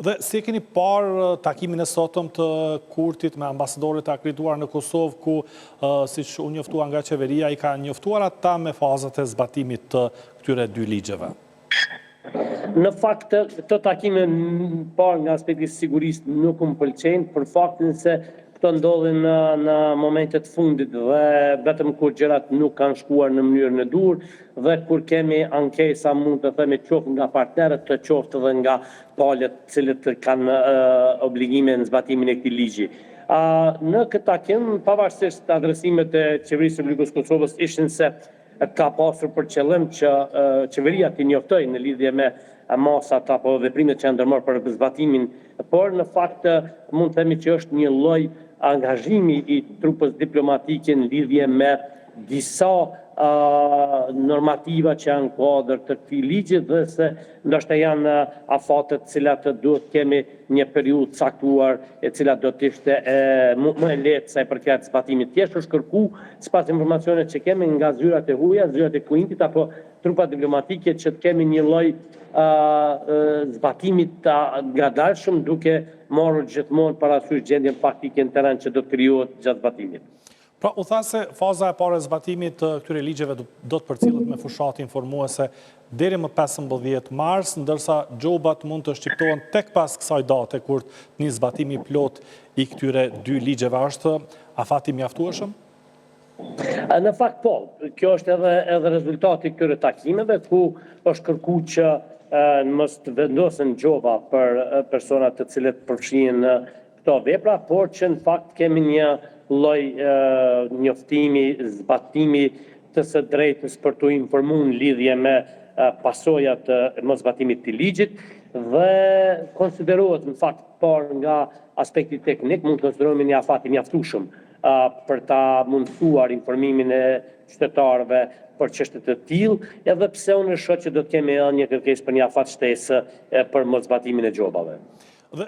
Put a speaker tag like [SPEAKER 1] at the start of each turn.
[SPEAKER 1] Dhe si keni parë takimin e sotëm të Kurtit me ambasadorit e akredituar në Kosovë, ku, siç u njoftua nga qeveria, i ka njoftuar ata me fazat e zbatimit të këtyre dy ligjeve?
[SPEAKER 2] Në fakt, këto takime parë nga aspekti sigurisë nuk më pëlqejnë, për faktin se këto ndodhin në momentet fundit dhe vetëm kur gjërat nuk kanë shkuar në mënyrën e dur dhe kur kemi ankesa, mund të themi, qoftë nga partnerët të qoftë dhe nga palët cilët kanë obligime në zbatimin e këtij ligji. Në këtë takim, pavarësisht adresimet e qeverisë së Republikës Kosovës ishin se ka pasur për qëllim që qeveria t'i njoftoj në lidhje me masat apo veprimet që janë ndërmarrë për zbatimin, por në fakt mund të themi që është një lloj angazhimi i trupës diplomatike në lidhje me disa normativa që janë kuadër të këtij ligji dhe se ndoshta janë afatet cilat duhet kemi një periudhë caktuar e cila do të ishte më e lehtë sa i përket zbatimit. Thjesht është kërku sipas informacioneve që kemi nga zyrat e huaja, zyrat e Kuintit apo trupa diplomatike që të kemi një lloj zbatimit të ngadalshëm duke marrë gjithmonë parasysh gjendjen faktike në terren që do të krijohet gjatë zbatimit.
[SPEAKER 1] Pra, u tha se faza e parë e zbatimit të këtyre ligjeve do të përcillet me fushat informuese deri më 15 mars, ndërsa gjobat mund të shqiptohen tek pas kësaj date kur të nis zbatimi plot i këtyre dy ligjeve. Është afati mjaftueshëm?
[SPEAKER 2] Në fakt po, kjo është edhe rezultati i këtyre takimeve ku është kërkuar që mos të vendosen gjoba për personat të cilët përfshihen në këto vepra, por që në fakt kemi një lloj njoftimi, zbatimi të së drejtës për t'u informuar në lidhje me pasojat të moszbatimit të ligjit dhe konsiderohet në fakt por nga aspekti teknik mund të konsiderohemi një afat i mjaftueshëm për ta mundësuar informimin e qytetarëve për çështje të tillë, edhe pse unë shoh që do të kemi një kërkesë për një afat shtesë për moszbatimin e gjobave.